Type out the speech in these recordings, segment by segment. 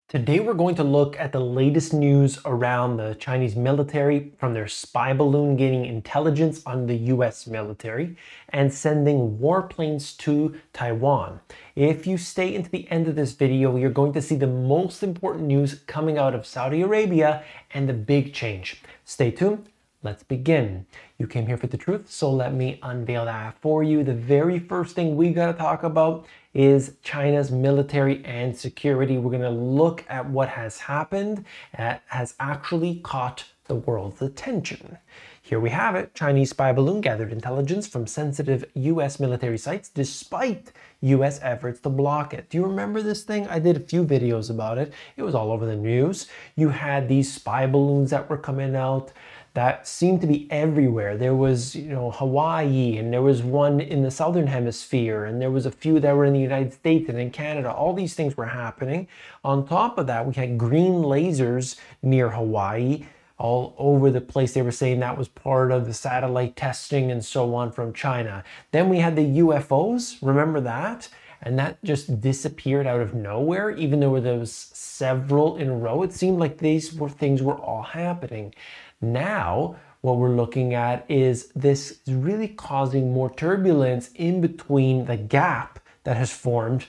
Today we're going to look at the latest news around the Chinese military, from their spy balloon gaining intelligence on the US military and sending warplanes to Taiwan. If you stay into the end of this video, you're going to see the most important news coming out of Saudi Arabia and the big change. Stay tuned. Let's begin. You came here for the truth, so let me unveil that for you. The very first thing we gotta talk about is China's military and security. We're gonna look at what has happened that has actually caught the world's attention. Here we have it. Chinese spy balloon gathered intelligence from sensitive US military sites despite US efforts to block it. Do you remember this thing? I did a few videos about it. It was all over the news. You had these spy balloons that were coming out that seemed to be everywhere. There was, Hawaii, and there was one in the southern hemisphere, and there was a few that were in the United States and in Canada. All these things were happening. On top of that, we had green lasers near Hawaii all over the place. They were saying that was part of the satellite testing and so on from China. Then we had the UFOs, remember that? And that just disappeared out of nowhere, even though there was several in a row. It seemed like these things were all happening. Now, what we're looking at is this is really causing more turbulence in between the gap that has formed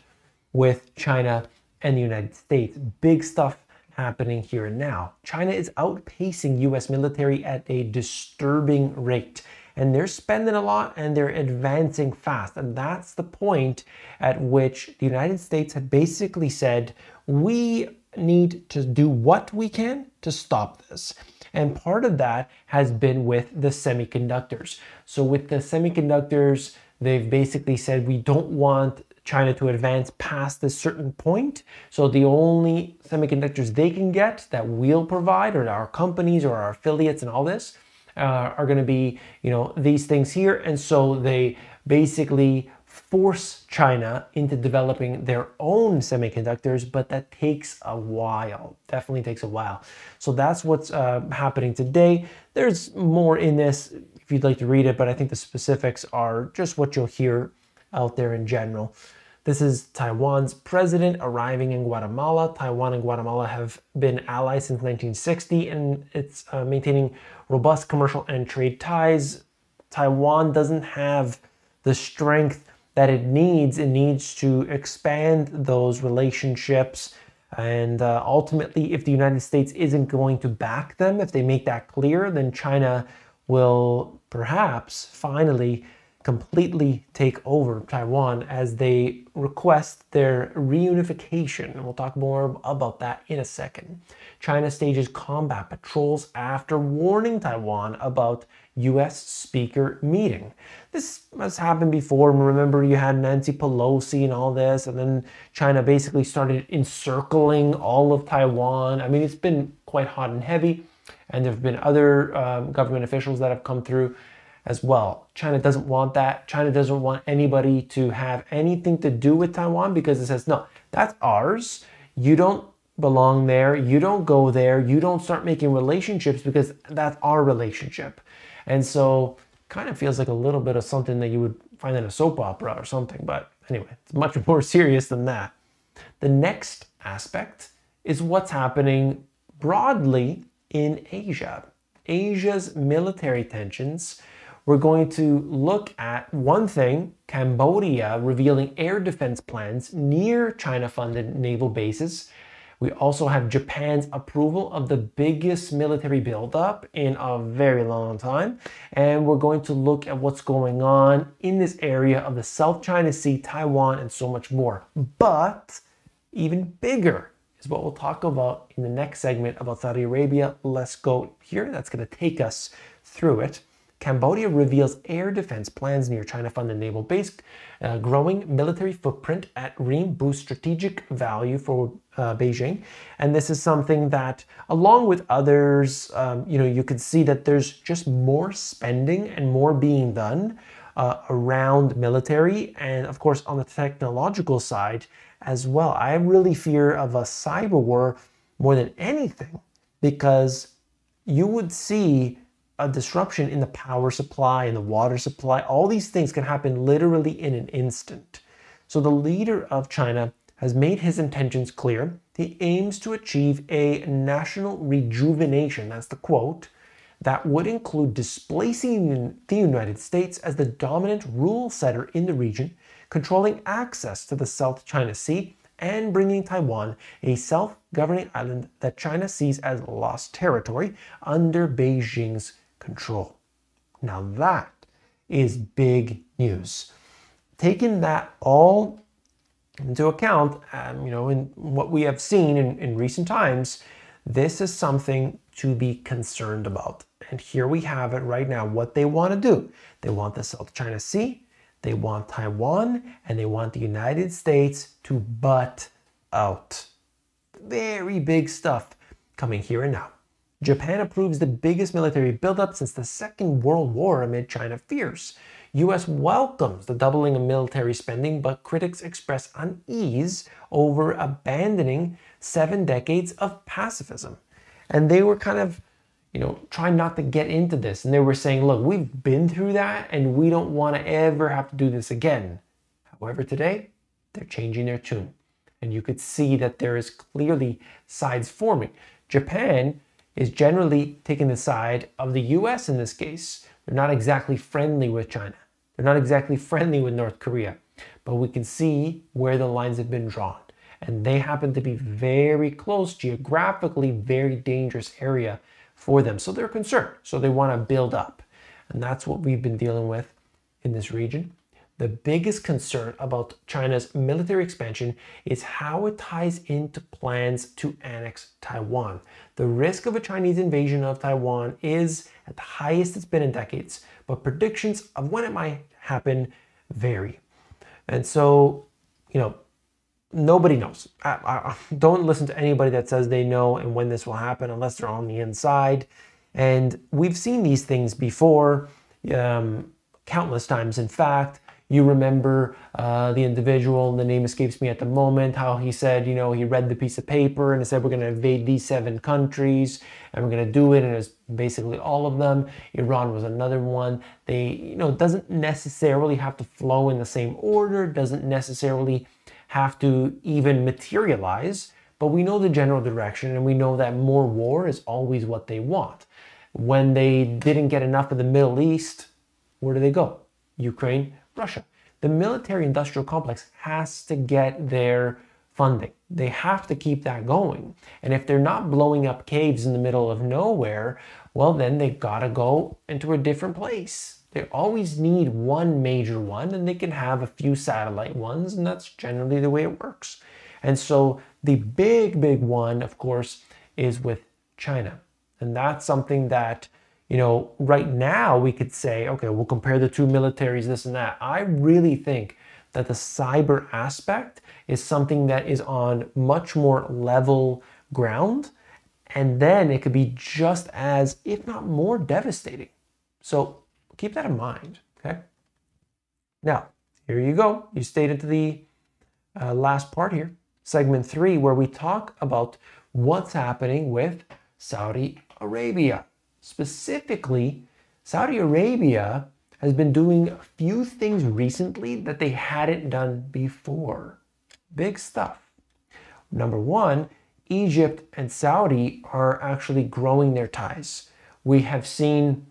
with China and the United States. Big stuff happening here and now. China is outpacing US military at a disturbing rate. And they're spending a lot and they're advancing fast. And that's the point at which the United States had basically said, we need to do what we can to stop this. And part of that has been with the semiconductors. So with the semiconductors, they've basically said, we don't want China to advance past this certain point. So the only semiconductors they can get that we'll provide, or our companies or our affiliates and all this, are going to be, these things here. And so they basically force China into developing their own semiconductors, but that takes a while, definitely takes a while. So that's what's happening today. There's more in this if you'd like to read it, but I think the specifics are just what you'll hear out there in general. This is Taiwan's president arriving in Guatemala. Taiwan and Guatemala have been allies since 1960, and it's maintaining robust commercial and trade ties. Taiwan doesn't have the strength that it needs. It needs to expand those relationships. And ultimately, if the United States isn't going to back them, if they make that clear, then China will perhaps finally completely take over Taiwan as they request their reunification. And we'll talk more about that in a second. China stages combat patrols after warning Taiwan about US speaker meeting. This has happened before. Remember, you had Nancy Pelosi and all this, and then China basically started encircling all of Taiwan. I mean, it's been quite hot and heavy, and there have been other government officials that have come through as well. China doesn't want that. China doesn't want anybody to have anything to do with Taiwan because it says, no, that's ours. You don't belong there. You don't go there. You don't start making relationships because that's our relationship. And so kind of feels like a little bit of something that you would find in a soap opera or something. But anyway, it's much more serious than that. The next aspect is what's happening broadly in Asia. Asia's military tensions. We're going to look at one thing, Cambodia revealing air defense plans near China-funded naval bases. We also have Japan's approval of the biggest military buildup in a very long time. And we're going to look at what's going on in this area of the South China Sea, Taiwan, and so much more. But even bigger is what we'll talk about in the next segment about Saudi Arabia. Let's go here. That's going to take us through it. Cambodia reveals air defense plans near China-funded naval base. Growing military footprint at Ream boosts strategic value for Beijing. And this is something that, along with others, you could see that there's just more spending and more being done around military. And of course, on the technological side as well. I really fear of a cyber war more than anything, because you would see a disruption in the power supply, in the water supply. All these things can happen literally in an instant. So the leader of China has made his intentions clear. he aims to achieve a national rejuvenation, that's the quote, that would include displacing the United States as the dominant rule setter in the region, controlling access to the South China Sea, and bringing Taiwan, a self-governing island that China sees as lost territory, under Beijing's control. Now that is big news. Taking that all into account, in what we have seen in recent times, this is something to be concerned about. And here we have it right now, what they want to do. They want the South China Sea, they want Taiwan, and they want the United States to butt out. Very big stuff coming here and now. Japan approves the biggest military buildup since the Second World War amid China fears. US welcomes the doubling of military spending, but critics express unease over abandoning 7 decades of pacifism. And they were kind of, trying not to get into this. And they were saying, look, we've been through that and we don't want to ever have to do this again. However, today, they're changing their tune. And you could see that there is clearly sides forming. Japan is generally taking the side of the US in this case. They're not exactly friendly with China. They're not exactly friendly with North Korea. But we can see where the lines have been drawn. And they happen to be very close, geographically very dangerous area for them. So they're concerned. So they want to build up. And that's what we've been dealing with in this region. The biggest concern about China's military expansion is how it ties into plans to annex Taiwan. The risk of a Chinese invasion of Taiwan is at the highest it's been in decades, but predictions of when it might happen vary. And so, nobody knows. I don't listen to anybody that says they know and when this will happen unless they're on the inside. And we've seen these things before, countless times. In fact, you remember the individual, the name escapes me at the moment, how he said, he read the piece of paper and it said, we're going to invade these 7 countries and we're going to do it. And it's basically all of them. Iran was another one. They, doesn't necessarily have to flow in the same order, doesn't necessarily have to even materialize, but we know the general direction and we know that more war is always what they want. When they didn't get enough of the Middle East, where do they go? Ukraine, Russia. The military-industrial complex has to get their funding. They have to keep that going. And if they're not blowing up caves in the middle of nowhere, well, then they've got to go into a different place. They always need one major one, and they can have a few satellite ones, and that's generally the way it works. And so the big one, of course, is with China. And that's something that, right now we could say, okay, we'll compare the two militaries, this and that. I really think that the cyber aspect is something that is on much more level ground. And then it could be just as, if not more, devastating. So keep that in mind, okay? Now, here you go. You stayed into the last part here, segment 3, where we talk about what's happening with Saudi Arabia. Specifically, Saudi Arabia has been doing a few things recently that they hadn't done before. Big stuff. Number 1, Egypt and Saudi are actually growing their ties. We have seen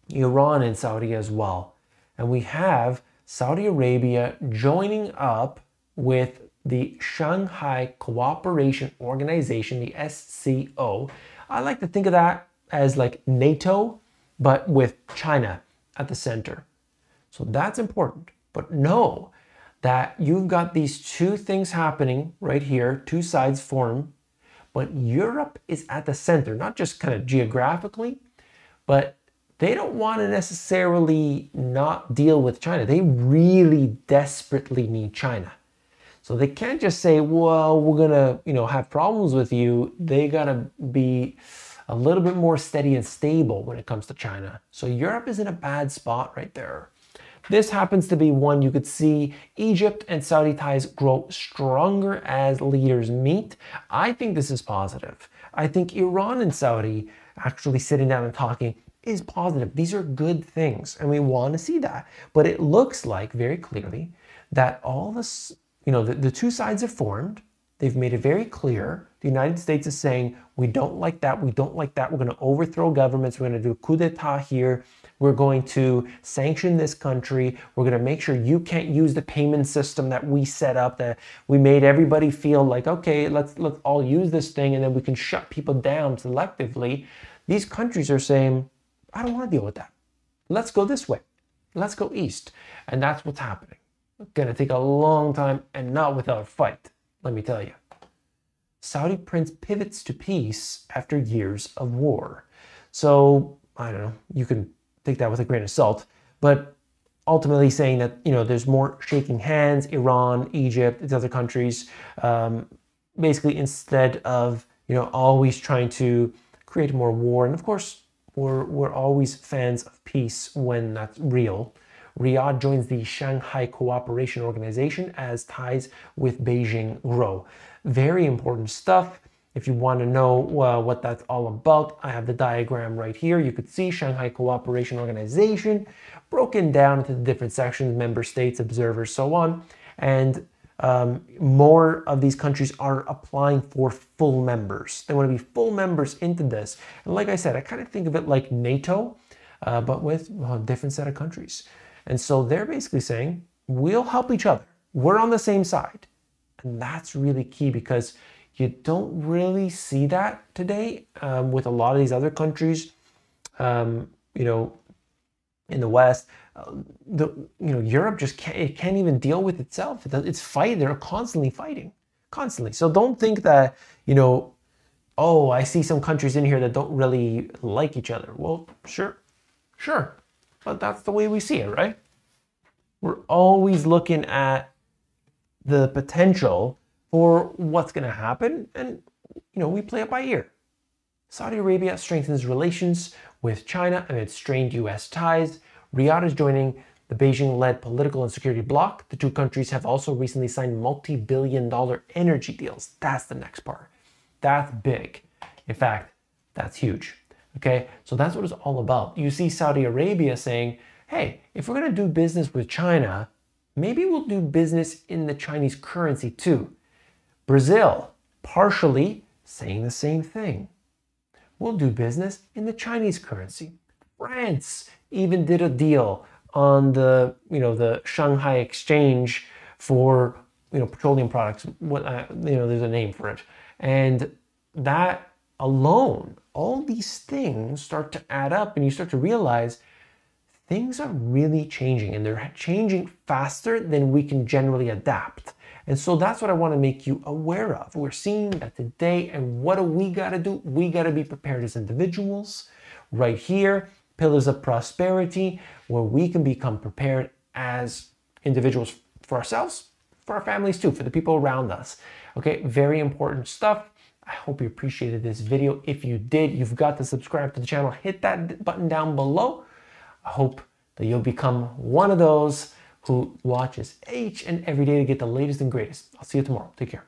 Iran and Saudi as well. And we have Saudi Arabia joining up with the Shanghai Cooperation Organization, the SCO. I like to think of that as like NATO, but with China at the center. So that's important. But know that you've got these two things happening right here, two sides form, but Europe is at the center, not just kind of geographically, but they don't want to necessarily not deal with China. They really desperately need China. So they can't just say, well, we're going to, have problems with you. They got to be a little bit more steady and stable when it comes to China. So Europe is in a bad spot right there. This happens to be one you could see Egypt and Saudi ties grow stronger as leaders meet. I think this is positive. I think Iran and Saudi actually sitting down and talking is positive. These are good things and we want to see that. But it looks like very clearly that all this, the two sides have formed they've made it very clear. The United States is saying, we don't like that, we don't like that. We're going to overthrow governments. We're going to do a coup d'etat here. We're going to sanction this country. We're going to make sure you can't use the payment system that we set up, that we made everybody feel like, okay, let's all use this thing and then we can shut people down selectively. These countries are saying, I don't want to deal with that. Let's go this way. Let's go east. And that's what's happening. It's going to take a long time and not without a fight, let me tell you. Saudi prince pivots to peace after years of war. So, I don't know, you can take that with a grain of salt, but ultimately saying that, there's more shaking hands, Iran, Egypt, these other countries, basically instead of, always trying to create more war. And of course, we're always fans of peace when that's real. Riyadh joins the Shanghai Cooperation Organization as ties with Beijing grow. Very important stuff. If you want to know what that's all about, I have the diagram right here. You could see Shanghai Cooperation Organization broken down into the different sections, member states, observers, so on. And more of these countries are applying for full members. They want to be full members into this. And like I said, I kind of think of it like NATO, but with a different set of countries. And so they're basically saying, we'll help each other. We're on the same side. And that's really key because you don't really see that today with a lot of these other countries, in the West. Europe just can't even deal with itself. It's fighting. They're constantly fighting, constantly. So don't think that, oh, I see some countries in here that don't really like each other. Well, sure. But that's the way we see it, right? We're always looking at the potential for what's going to happen, and we play it by ear. Saudi Arabia strengthens relations with China amid strained U.S. ties. Riyadh is joining the Beijing-led political and security bloc. The two countries have also recently signed multi-billion-dollar energy deals. That's the next part. That's big. In fact, that's huge. Okay, so that's what it's all about. You see Saudi Arabia saying, hey, if we're going to do business with China, maybe we'll do business in the Chinese currency too. Brazil, partially saying the same thing. We'll do business in the Chinese currency. France even did a deal on the, the Shanghai exchange for, petroleum products. There's a name for it. And that alone, all these things start to add up and you start to realize things are really changing and they're changing faster than we can generally adapt. And so that's what I want to make you aware of. We're seeing that today, and what do we got to do? We got to be prepared as individuals. Right here, pillars of prosperity, where we can become prepared as individuals for ourselves, for our families too, for the people around us. Okay, very important stuff. I hope you appreciated this video. If you did, you've got to subscribe to the channel. Hit that button down below. I hope that you'll become one of those who watches each and every day to get the latest and greatest. I'll see you tomorrow. Take care.